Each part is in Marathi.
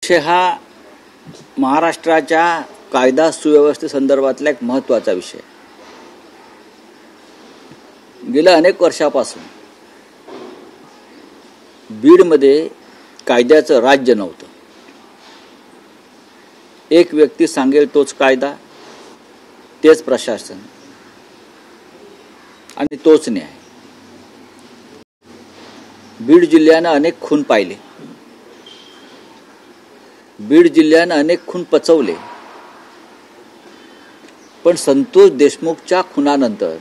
विषय हा महाराष्ट्राच्या कायदा सुव्यवस्थेसंदर्भातला एक महत्त्वाचा विषय. गेल्या अनेक वर्षापासून बीडमध्ये कायद्याचं राज्य नव्हतं. एक व्यक्ती सांगेल तोच कायदा, तेच प्रशासन आणि तोच न्याय. बीड जिल्ह्यानं अनेक खून पाहिले, बीड जिल्ह्यानं अनेक खून पचवले, पण संतोष देशमुखच्या खुनानंतर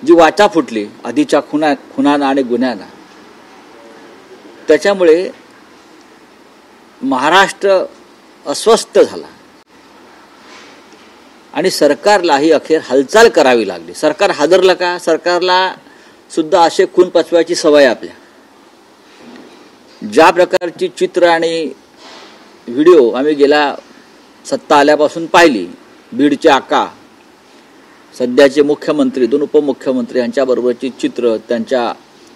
जी वाचा फुटली आधीच्या खुनांना आणि गुन्ह्यांना, त्याच्यामुळे महाराष्ट्र अस्वस्थ झाला आणि सरकारलाही अखेर हालचाल करावी लागली. सरकार हादरलं का? सरकारला सुद्धा असे खून पचवायची सवय आपल्या. ज्या प्रकारची चित्र आणि व्हिडिओ आम्ही गेल्या सत्ता आल्यापासून पाहिली, बीडचे आका, सध्याचे मुख्यमंत्री, दोन उपमुख्यमंत्री यांच्याबरोबरची चित्र,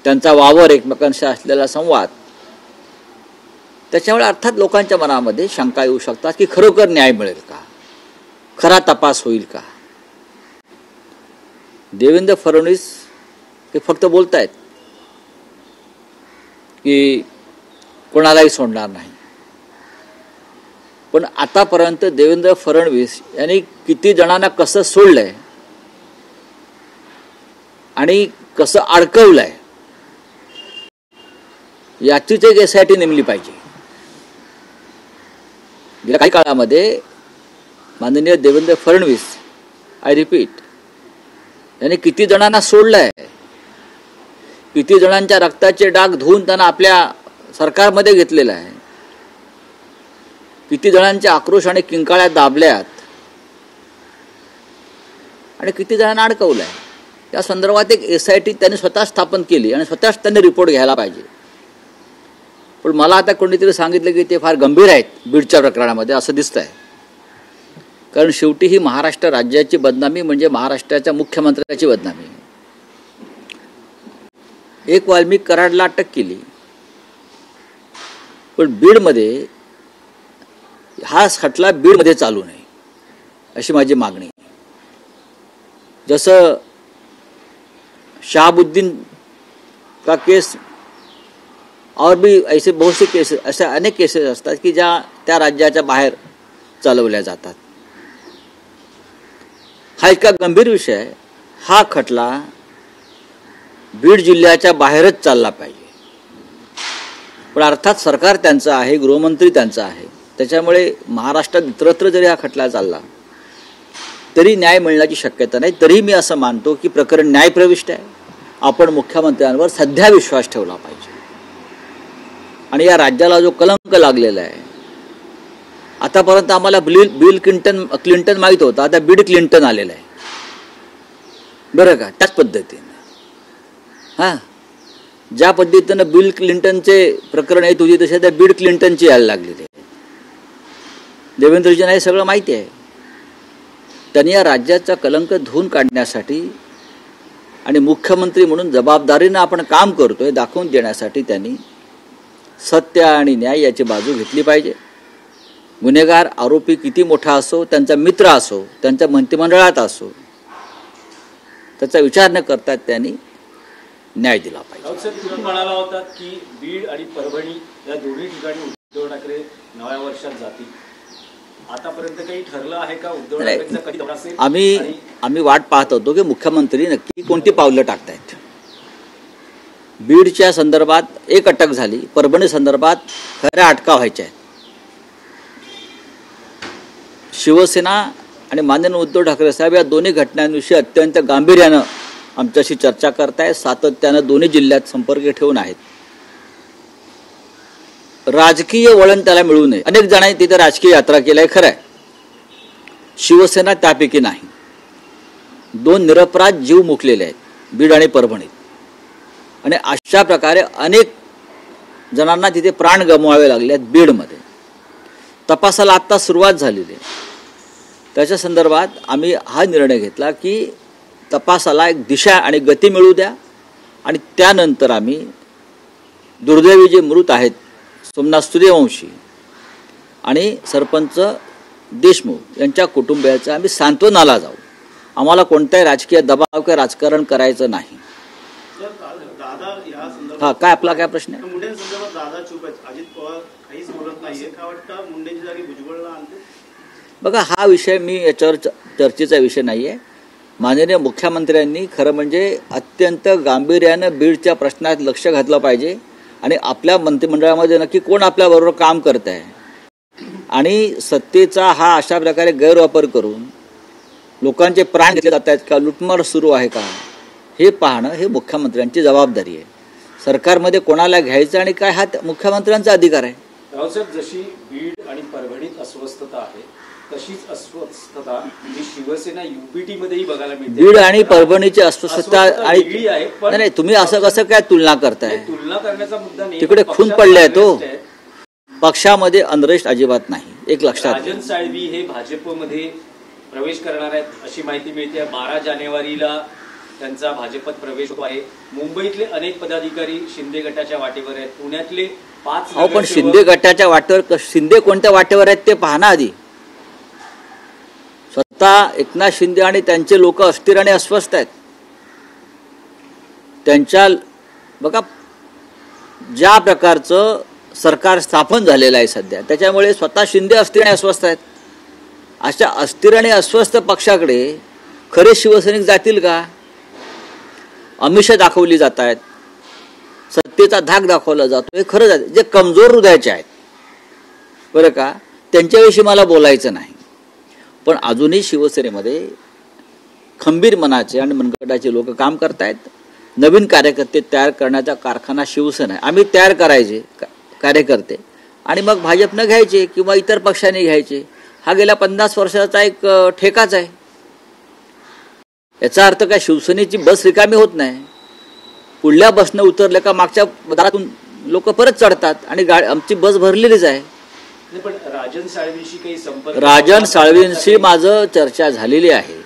त्यांचा वावर, एकमेकांशी असलेला संवाद, त्याच्यामुळे अर्थात लोकांच्या मनामध्ये शंका येऊ शकतात की खरोखर न्याय मिळेल का, खरा तपास होईल का. देवेंद्र फडणवीस हे फक्त बोलतायत की कोणालाही सोडणार नाही, पण आतापर्यंत देवेंद्र फडणवीस यांनी किती जणांना कसं सोडलंय आणि कसं अडकवलंय याचीच एक SIT नेमली पाहिजे. गेल्या काही काळामध्ये माननीय देवेंद्र फडणवीस, आय रिपीट, यांनी किती जणांना सोडलंय, किती जणांच्या रक्ताचे डाग धुवून त्यांना आपल्या सरकारमध्ये घेतलेलं आहे, किती जणांच्या आक्रोश आणि किंकाळ्या दाबल्यात आणि किती जणांना अडकवलंय. त्या संदर्भात एक SIT त्यांनी स्वतः स्थापन केली आणि स्वतःच त्यांनी रिपोर्ट घ्यायला पाहिजे. पण मला आता कोणीतरी सांगितलं की ते फार गंभीर आहेत बीडच्या प्रकरणामध्ये, असं दिसत आहे. कारण शेवटी ही महाराष्ट्र राज्याची बदनामी म्हणजे महाराष्ट्राच्या मुख्यमंत्र्याची बदनामी. एक वाल्मिक कराडला अटक केली, पण बीडमध्ये हा खटला बीडमध्ये चालू नये अशी माझी मागणी. जसं शहाबुद्दीन का केस और भी ऐसे बहुत से केसेस, अशा अनेक केसेस असतात की ज्या त्या राज्याच्या बाहेर चालवल्या जातात. हा इतका गंभीर विषय आहे, हा खटला बीड जिल्ह्याच्या बाहेरच चालला पाहिजे. पण अर्थात सरकार त्यांचं आहे, गृहमंत्री त्यांचा आहे, त्याच्यामुळे महाराष्ट्रात इतरत्र जरी हा खटला चालला तरी न्याय मिळण्याची शक्यता नाही. तरी मी असं मानतो की प्रकरण न्यायप्रविष्ट आहे. आपण मुख्यमंत्र्यांवर सध्या विश्वास ठेवला पाहिजे. आणि या राज्याला जो कलंक लागलेला आहे, आतापर्यंत आम्हाला बिल क्लिंटन माहीत होतं, आता बीड क्लिंटन आलेलं आहे, बरं का. त्याच पद्धतीने ज्या पद्धतीनं बिल क्लिंटनचे प्रकरण येत होती तसे त्या बीड क्लिंटनची यायला लागलेली आहे. देवेंद्रजींना हे सगळं माहिती आहे. त्यांनी या राज्याचा कलंक धुवून काढण्यासाठी आणि मुख्यमंत्री म्हणून जबाबदारीनं आपण काम करतोय दाखवून देण्यासाठी त्यांनी सत्य आणि न्याय याची बाजू घेतली पाहिजे. गुन्हेगार आरोपी किती मोठा असो, त्यांचा मित्र असो, त्यांच्या मंत्रिमंडळात असो, त्याचा विचार न करता त्यांनी न्याय दिला पाहिजे. तुम्ही म्हणाला होता की बीड आणि परभणी या दोन्ही ठिकाणी उद्धव ठाकरे नव्या वर्षात जातील. आतापर्यंत काही ठरलं आहे का? उद्धव ठाकरेंचा कधी दौरा असेल? आम्ही वाट पाहत होतो की मुख्यमंत्री नक्की कोणती पावलं टाकतायत. बीडच्या संदर्भात एक अटक झाली, परभणी संदर्भात खऱ्या अटका व्हायच्या आहेत. शिवसेना आणि माननीय उद्धव ठाकरे साहेब या दोन्ही घटनांविषयी अत्यंत गांभीर्यानं आमच्याशी चर्चा करतायत, सातत्यानं दोन्ही जिल्ह्यात संपर्क ठेवून आहेत. राजकीय वळण त्याला मिळू नये. अनेक जणांनी तिथे राजकीय यात्रा केली आहे, खरं आहे. शिवसेना त्यापैकी नाही. दोन निरपराध जीव मुकलेले आहेत बीड आणि परभणीत, आणि अशा प्रकारे अनेक जणांना तिथे प्राण गमवावे लागले आहेत बीडमध्ये. तपासाला आत्ता सुरुवात झालेली आहे. त्याच्या संदर्भात आम्ही हा निर्णय घेतला की तपासाला एक दिशा आणि गती मिळू द्या, आणि त्यानंतर आम्ही दुर्दैवी जे मृत आहेत सोमनाथ सूर्यवंशी आणि सरपंच देशमुख यांच्या कुटुंबियाचं आम्ही सांत्वनाला जाऊ. आम्हाला कोणताही राजकीय दबाव किंवा राजकारण करायचं नाही. दादा या संदर्भात हा, काय आपला काय प्रश्न आहे? मुंडेंसंदर्भात दादा चूप आहेत. अजित पवार काहीच बोलत नाहीये. काय वाटतं मुंडेंची जागी भुजबळला आणते? बघा, हा विषय मी याच्यावर चर्चेचा विषय नाही आहे. माननीय मुख्यमंत्र्यांनी खरं म्हणजे अत्यंत गांभीर्यानं बीडच्या प्रश्नात लक्ष घातलं पाहिजे आणि आपल्या मंत्रिमंडळामध्ये नक्की कोण आपल्याबरोबर काम करत आहे आणि सत्तेचा हा अशा प्रकारे गैरवापर करून लोकांचे प्राण घेतले जात आहेत का, लुटमार सुरू आहे का, हे पाहणं हे मुख्यमंत्र्यांची जबाबदारी आहे. सरकारमध्ये कोणाला घ्यायचं आणि काय हा मुख्यमंत्र्यांचा अधिकार आहे. रावसाहेब, जशी बीड आणि परभणीत अस्वस्थता आहे तशीच अस्वस्थता ही शिवसेना युबीटी मध्येही बघायला मिळते. बीड आणि परभणीची अस्वस्थता आणि वेगळी आहे, पण नाही, तुम्ही असं कसं काय तुलना करताय? तुलना करण्याचा मुद्दा नाही. तिकडे खून पडले तो पक्षामध्ये अनरेस्ट अजिबात नाही. एक लक्षात राजन साळवी हे भाजपमध्ये प्रवेश करणार आहेत अशी माहिती मिळते. 12 जानेवारीला त्यांचा भाजपात प्रवेश आहे. मुंबईतले अनेक पदाधिकारी शिंदे गटाच्या वाटेवर आहेत. पुण्यातले 5 अहो, पण शिंदे गटाच्या वाटेवर, शिंदे कोणत्या वाटेवर आहेत ते पाहना आधी. स्वतः एकनाथ शिंदे आणि त्यांचे लोक अस्थिर आणि अस्वस्थ आहेत. त्यांच्या बघा ज्या प्रकारचं सरकार स्थापन झालेलं आहे सध्या, त्याच्यामुळे स्वतः शिंदे अस्थिर आणि अस्वस्थ आहेत. अशा अस्थिर आणि अस्वस्थ पक्षाकडे खरे शिवसैनिक जातील का? आमिषं दाखवली जात आहेत, सत्तेचा धाक दाखवला जातो, हे खरं जाते. जे कमजोर हृदयाचे आहेत बरं का, त्यांच्याविषयी मला बोलायचं नाही. पण अजूनही शिवसेनेमध्ये खंबीर मनाचे आणि मनगटाचे लोक काम करतायत. नवीन कार्यकर्ते तयार करण्याचा कारखाना शिवसेना आहे. आम्ही तयार करायचे कार्यकर्ते आणि मग भाजपनं घ्यायचे किंवा इतर पक्षांनी घ्यायचे. हा गेल्या 50 वर्षाचा एक ठेकाच आहे. याचा अर्थ काय शिवसेनेची बस रिकामी होत नाही. पुढल्या बसनं उतरलं का मागच्या दारातून लोक परत चढतात आणि आमची बस भरलेलीच आहे. पण राजन साळवींशी काही संपर्क? राजन साळवींशी माझं चर्चा झालेली आहे.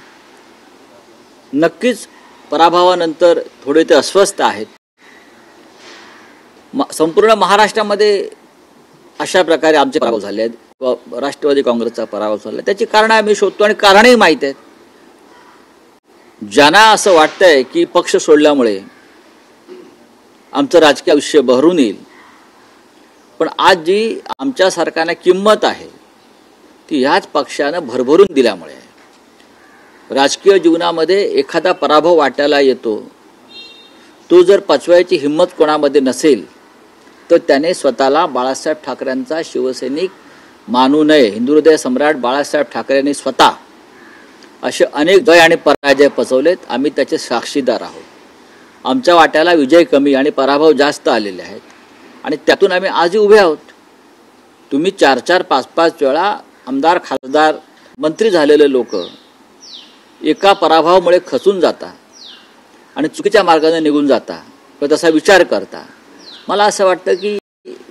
नक्कीच पराभवानंतर थोडे ते अस्वस्थ आहेत. संपूर्ण महाराष्ट्रामध्ये अशा प्रकारे आमचे पराभव झाले आहेत. राष्ट्रवादी काँग्रेसचा पराभव झाला. त्याची कारणं आम्ही शोधतो आणि कारणंही माहीत आहेत. ज्यांना असं वाटतंय की पक्ष सोडल्यामुळे आमचं राजकीय आयुष्य बहरून येईल, पण आज जी आमच्यासारख्यांना किंमत आहे ती ह्याच पक्षानं भरभरून दिल्यामुळे आहे. राजकीय जीवनामध्ये एखादा पराभव वाटायला येतो, तो जर पचवायची हिंमत कोणामध्ये नसेल तर त्याने स्वतःला बाळासाहेब ठाकरेंचा शिवसैनिक मानू नये. हिंदू हृदय सम्राट बाळासाहेब ठाकरेंनी स्वतः असे अनेक जय आणि पराजय पचवलेत. आम्ही त्याचे साक्षीदार आहोत. आमच्या वाट्याला विजय कमी आणि पराभव जास्त आलेले आहेत आणि त्यातून आम्ही आजही उभे आहोत. तुम्ही 4-4, 5-5 वेळा आमदार, खासदार, मंत्री झालेले लोक एका पराभवामुळे खचून जाता आणि चुकीच्या मार्गाने निघून जाता किंवा तसा विचार करता. मला असं वाटतं की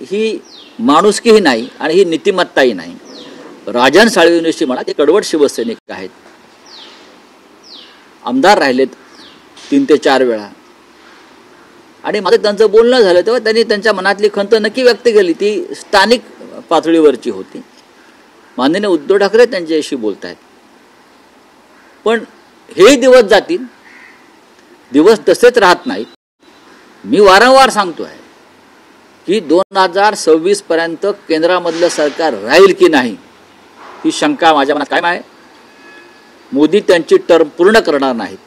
ही माणुसकीही नाही आणि ही नीतिमत्ताही नाही. राजन साळवींविषयी म्हणा, ते कडवट शिवसैनिक आहेत. आमदार राहिलेत 3 ते 4 वेळा आणि माझं त्यांचं बोलणं झालं तेव्हा त्यांनी त्यांच्या मनातली खंत नक्की व्यक्त केली. ती स्थानिक पातळीवरची होती. माननीय उद्धव ठाकरे त्यांच्याशी बोलत आहेत. पण हे दिवस जातील, दिवस तसेच राहत नाहीत. मी वारंवार सांगतो आहे की 2026 पर्यंत केंद्रामधलं सरकार राहील की नाही ही शंका माझ्या मनात कायम आहे. मोदी त्यांची टर्म पूर्ण करणार नाहीत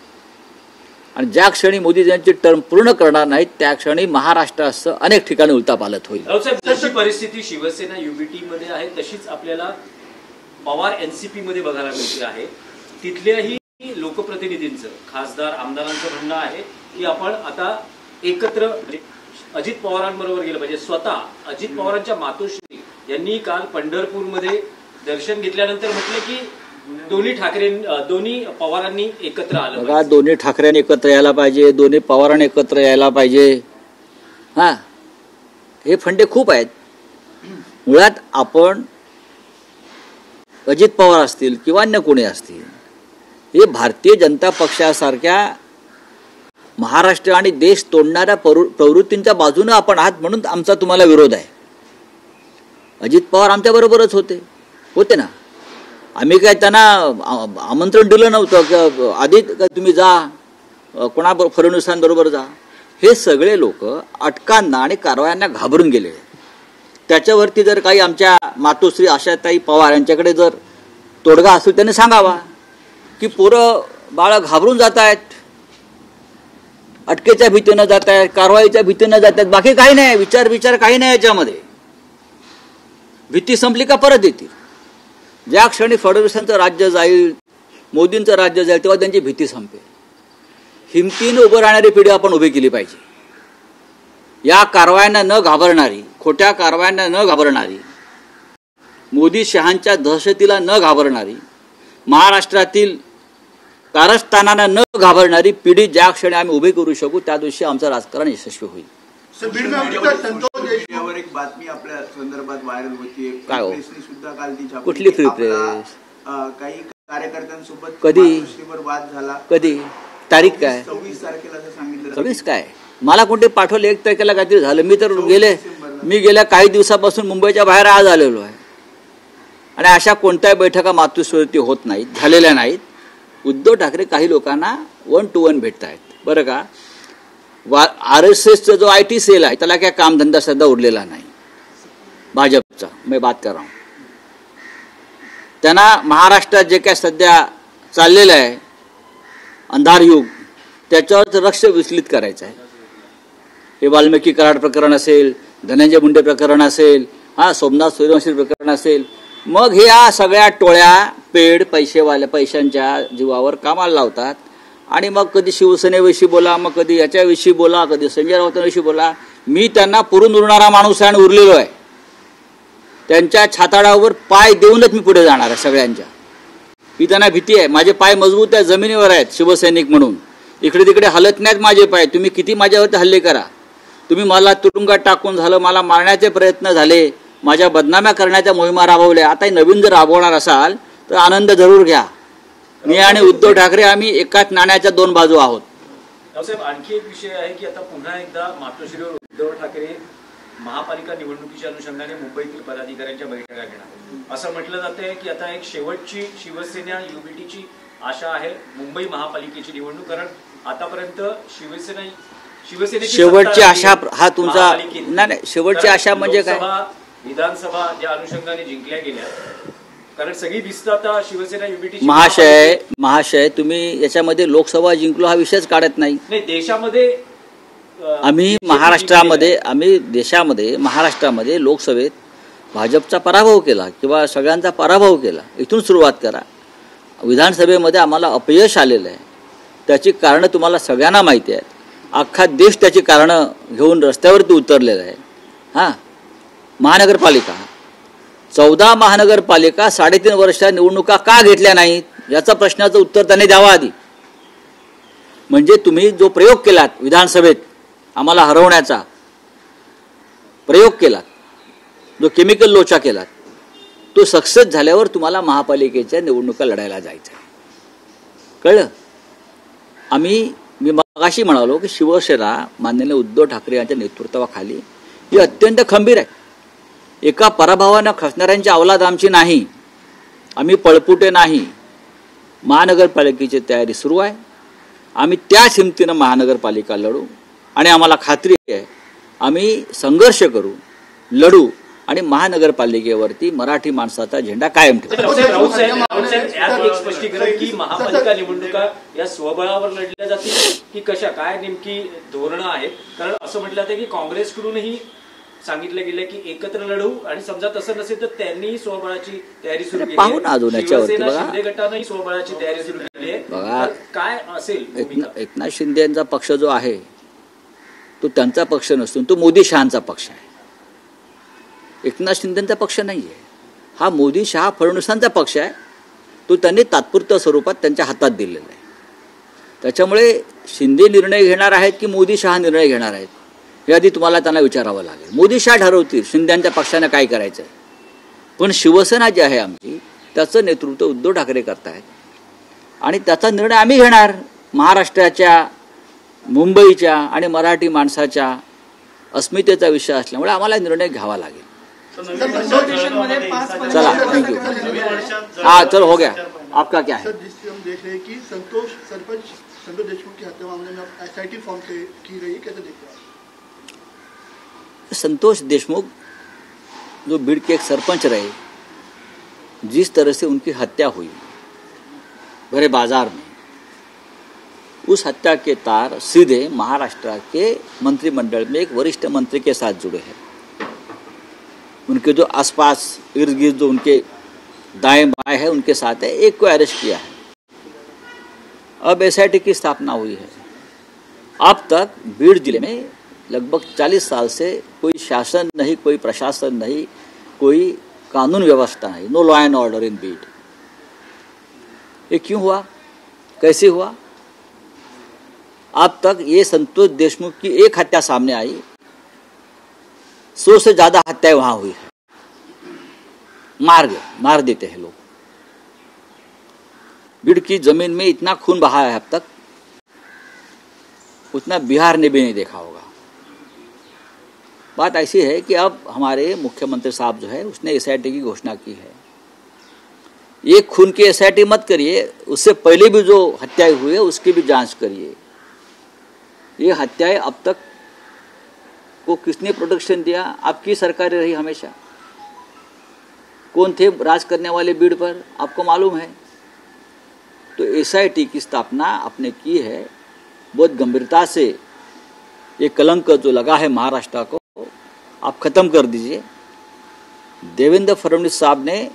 आणि ज्या क्षणी मोदी त्यांची टर्म पूर्ण करणार नाहीत त्या क्षणी महाराष्ट्रासह अनेक ठिकाणी उलटापालट होईल. जशी परिस्थिती शिवसेना युबीटी मध्ये आहे तशीच आपल्याला पवार एनसीपी मध्ये बघायला मिळते आहे. तिथल्याही लोकप्रतिनिधींचं, खासदार, आमदारांचं म्हणणं आहे की आपण आता एकत्र अजित पवारांबरोबर गेलं पाहिजे. स्वतः अजित पवारांच्या मातोश्री यांनी काल पंढरपूरमध्ये दर्शन घेतल्यानंतर म्हटलं की दोन्ही पवारांनी एकत्र आलं. बघा, दोन्ही ठाकरेंनी एकत्र यायला पाहिजे, दोन्ही पवारांनी एकत्र यायला पाहिजे. हा, हे फंडे खूप आहेत. मुळात आपण अजित पवार असतील किंवा अन्य कोणी असतील, हे भारतीय जनता पक्षासारख्या महाराष्ट्र आणि देश तोडणाऱ्या प्रवृत्तींच्या बाजूने आपण आहात म्हणून आमचा तुम्हाला विरोध आहे. अजित पवार आमच्याबरोबरच होते ना. आम्ही काय त्यांना आमंत्रण दिलं नव्हतं की आधी तुम्ही जा, कोणाबरोबर फडणवीसांबरोबर जा. हे सगळे लोक अटकांना आणि कारवायांना घाबरून गेले. त्याच्यावरती जर काही आमच्या मातोश्री आशाताई पवार यांच्याकडे जर तोडगा असेल त्यांनी सांगावा की पोरं बाळं घाबरून जात आहेत, अटकेच्या भीतीनं जात आहेत, कारवाईच्या भीतीनं जात आहेत. बाकी काही नाही, विचार काही नाही याच्यामध्ये. भीती संपली का परत येतील. ज्या क्षणी फडणवीसांचं राज्य जाईल, मोदींचं राज्य जाईल, तेव्हा त्यांची भीती संपेल. हिमतीनं उभं राहणारी पिढी आपण उभी केली पाहिजे. या कारवायांना न घाबरणारी, खोट्या कारवायांना न घाबरणारी, मोदी शहांच्या दहशतीला न घाबरणारी, महाराष्ट्रातील कारस्थानांना न घाबरणारी पिढी ज्या क्षणी आम्ही उभी करू शकू त्या दिवशी आमचं राजकारण यशस्वी होईल. मीडियावर एक बातमी आपल्या संदर्भात व्हायरल होतीये. काय हो? सुद्धा काल ती छापली. कुठली फ्री प्रेस? काही कार्यकर्त्यांसोबत कधी वाद झाला. कधी तारीख काय? 26 तारखेला असं सांगितलं. 26 काय? मला कोणते पाठवले 1 तारखेला काहीतरी झालं. मी गेल्या काही दिवसापासून मुंबईच्या बाहेर आज आलेलो आहे आणि अशा कोणत्याही बैठका मातोश्रीवरती होत नाहीत, झालेल्या नाहीत. उद्धव ठाकरे काही लोकांना 1 to 1 भेटत आहेत. बरं का, RSSचा जो IT सेल आहे त्याला काय कामधंदा सध्या उरलेला नाही भाजपचा. मी बात कर रहा हूं. त्यांना महाराष्ट्रात जे काय सध्या चाललेलं आहे अंधार युग, त्याच्यावर लक्ष विचलित करायचं आहे. हे वाल्मिकी कराड प्रकरण असेल, धनंजय मुंडे प्रकरण असेल, सोमनाथ सूर्यवंशी प्रकरण असेल, मग हे या सगळ्या टोळ्या पेड पैशांच्या जीवावर कामाला लावतात आणि मग कधी शिवसेनेविषयी बोला, मग कधी याच्याविषयी बोला, कधी संजय राऊतांविषयी बोला. मी त्यांना पुरून उरणारा माणूस आहे आणि उरलेलो आहे. त्यांच्या छाताडावर पाय देऊनच मी पुढे जाणार आहे सगळ्यांच्या. ही त्यांना भीती आहे. माझे पाय मजबूत आहे, जमिनीवर आहेत शिवसैनिक म्हणून. इकडे तिकडे हलत नाहीत माझे पाय. तुम्ही किती माझ्यावरती हल्ले करा, तुम्ही मला तुरुंगात टाकून झालं, मला मारण्याचे प्रयत्न झाले, माझ्या बदनाम्या करण्याच्या मोहिमा राबवल्या, आता नवीन जर राबवणार असाल तर आनंद जरूर घ्या. मी आणि उद्धव ठाकरे आम्ही एकाच नाण्याच्या 2 बाजू आहोत. रावसाहेब, आणखी एक विषय आहे की आता पुन्हा एकदा मातोश्रीवर उद्धव ठाकरे महापालिका निवडणुकीच्या अनुषंगाने मुंबईतील पदाधिकाऱ्यांच्या बैठका घेणार. असं म्हटलं जातंय की आता एक शेवटची शिवसेना युबीटीची आशा आहे मुंबई महापालिकेची निवडणूक. कारण आतापर्यंत शिवसेनेची शेवटची आशा हा तुमचा नाही, शेवटची आशा म्हणजे काय? विधानसभा ज्या अनुषंगाने जिंकल्या गेल्या, कारण सगळी भिस्त आता शिवसेना युबीटी. महाशय तुम्ही याच्यामध्ये लोकसभा जिंकलो हा विषयच काढत नाही. देशामध्ये आम्ही महाराष्ट्रामध्ये लोकसभेत भाजपचा पराभव केला किंवा सगळ्यांचा पराभव केला. इथून सुरुवात करा. विधानसभेमध्ये आम्हाला अपयश आलेलं आहे. त्याची कारणं तुम्हाला सगळ्यांना माहिती आहेत. अख्खा देश त्याची कारणं घेऊन रस्त्यावरती उतरलेला आहे. महानगरपालिका 14 महानगरपालिका 3.5 वर्षात निवडणुका का घेतल्या नाहीत याचा प्रश्नाचं उत्तर त्यांनी द्यावं आधी. म्हणजे तुम्ही जो प्रयोग केलात विधानसभेत, आम्हाला हरवण्याचा प्रयोग केलात, जो केमिकल लोचा केलात, तो सक्सेस झाल्यावर तुम्हाला महापालिकेच्या निवडणुका लढायला जायचं आहे. कळलं? मी मगाशी म्हणालो की शिवसेना माननीय उद्धव ठाकरे यांच्या नेतृत्वाखाली ही अत्यंत खंबीर आहे. एका पराभवानं खचणाऱ्यांची अवलाद आमची नाही. आम्ही पळपुटे नाही. महानगरपालिकेची तयारी सुरू आहे. आम्ही त्याच हिमतीनं महानगरपालिका लढू आणि आम्हाला खात्री आहे आम्ही संघर्ष करू, लढू आणि महानगरपालिकेवरती मराठी माणसाचा झेंडा कायम ठेवू. एक स्पष्टीकरण की महापालिका निवडणुका या स्वबळावर लढल्या जातील की कशा, काय नेमकी धोरणं आहेत? कारण असं म्हटलं जातं की काँग्रेसकडूनही सांगितलं गेलं की एकत्र लढू आणि समजा तसं नसेल तर त्यांनी स्वबळाची तयारी सुरू केली. पाहू ना अजून याच्यावरती बघा. शिंदे गटानंही स्वबळाची तयारी सुरू केली आहे. बघा काय असेल? एकनाथ शिंदे यांचा पक्ष जो आहे तो त्यांचा पक्ष नसून तो मोदी शहांचा पक्ष आहे. एकनाथ शिंदेचा पक्ष नाही आहे. हा मोदी शहा फडणवीसांचा पक्ष आहे. तो त्यांनी तात्पुरत्या स्वरूपात त्यांच्या हातात दिलेला आहे. त्याच्यामुळे शिंदे निर्णय घेणार आहेत की मोदी शहा निर्णय घेणार आहेत हे आधी तुम्हाला त्यांना विचारावं लागेल. मोदी शहा ठरवतील शिंदेच्या पक्षाने काय करायचं आहे. पण शिवसेना जी आहे आमची त्याचं नेतृत्व उद्धव ठाकरे करतायत आणि त्याचा निर्णय आम्ही घेणार. महाराष्ट्राच्या, मुंबईच्या आणि मराठी माणसाच्या अस्मितेचा विषय असल्यामुळे आम्हाला निर्णय घ्यावा लागेल. संतोष देशमुखमध्ये 5 चला, thank you. हाँ चलो हो गया, आपका क्या है? सर, जिससे हम देख रहे हैं कि सरपंच संतोष देशमुख की हत्या मामले में अब एसआईटी फॉर्म की गई है, कैसे देखते हैं आप? संतोष देशमुख जो भीड़ के एक सरपंच रहे, जिस तरह से उनकी हत्या हुई भरे बाजार में, उस हत्या के तार सीधे महाराष्ट्र के मंत्रिमंडल में एक वरिष्ठ मंत्री के साथ जुड़े हैं। उनके जो आसपास इर्द गिर्द जो उनके दाएं बाएं है उनके साथ है, एक को अरेस्ट किया है। अब एसआईटी की स्थापना हुई है। अब तक भीड़ जिले में लगभग 40 साल से कोई शासन नहीं, कोई प्रशासन नहीं, कोई कानून व्यवस्था नहीं, no law and order in Beed. ये क्यों हुआ, कैसे हुआ? अब तक ये संतोष देशमुख की एक हत्या सामने आई, 100 से ज्यादा हत्याएं वहां हुई है। मार देते हैं लोग। भीड़ की जमीन में इतना खून बहा है अब तक, उतना बिहार ने भी नहीं देखा होगा। बात ऐसी है कि अब हमारे मुख्यमंत्री साहब जो है उसने एसआईटी की घोषणा की है। ये खून की एसआईटी मत करिए, उससे पहले भी जो हत्याएं हुई है उसकी भी जांच करिए। ये हत्याएं अब तक को किसने प्रोटेक्शन दिया? आपकी सरकार रही हमेशा। कौन थे राज करने वाले भीड़ पर, आपको मालूम है। तो एसआईटी की स्थापना आपने की है, बहुत गंभीरता से ये कलंक जो लगा है महाराष्ट्र को आप खत्म कर दीजिए। देवेंद्र फडणवीस साहब ने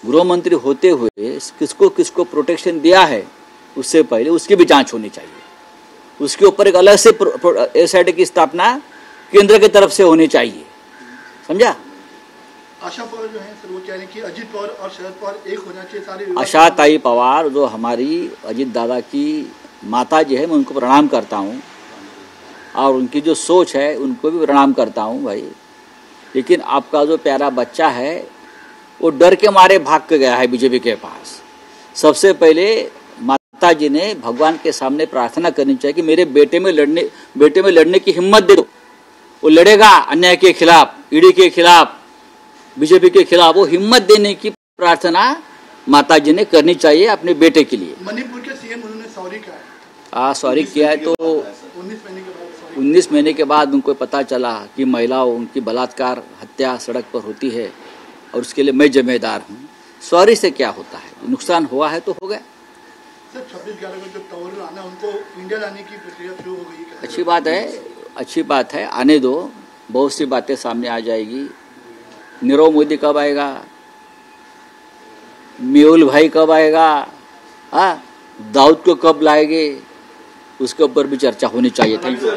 गृह मंत्री होते हुए किसको किसको प्रोटेक्शन दिया है, उससे पहले उसकी भी जांच होनी चाहिए। उसके ऊपर एक अलग से एसआईटी की स्थापना केंद्र की तरफ से होनी चाहिए, समझा? आशा पवार जो है सर, वो कह रहे हैं कि अजित पवार और शरद पवार एक होना चाहिए सारे। आशा ताई पवार जो हमारी अजित दादा की माता जी है, मैं उनको प्रणाम करता हूँ और उनकी जो सोच है उनको भी प्रणाम करता हूँ भाई। लेकिन आपका जो प्यारा बच्चा है वो डर के मारे भाग के गया है बीजेपी के पास। सबसे पहले माता जी ने भगवान के सामने प्रार्थना करनी चाहिए कि मेरे बेटे में लड़ने की हिम्मत दे दो। वो लड़ेगा अन्याय के खिलाफ, ईडी के खिलाफ, बीजेपी के खिलाफ। वो हिम्मत देने की प्रार्थना माता जी ने करनी चाहिए अपने बेटे के लिए। मणिपुर के सीएम उन्होंने सॉरी कहा है। सॉरी किया है तो 19 महीने के बाद उनको पता चला कि महिलाओं उनकी बलात्कार हत्या सड़क पर होती है और उसके लिए मैं जिम्मेदार हूँ। सॉरी से क्या होता है, नुकसान हुआ है तो हो गया। सर 26/11 को जो टॉवर आना उनको इंडिया लाने की प्रक्रिया शुरू हो गई है। अच्छी बात है, आने दो, बहुत सी बातें सामने आ जाएगी। नीरव मोदी कब आएगा, मेहुल भाई कब आएगा, दाऊद को कब लाएंगे, उसके ऊपर भी चर्चा होनी चाहिए। Thank you.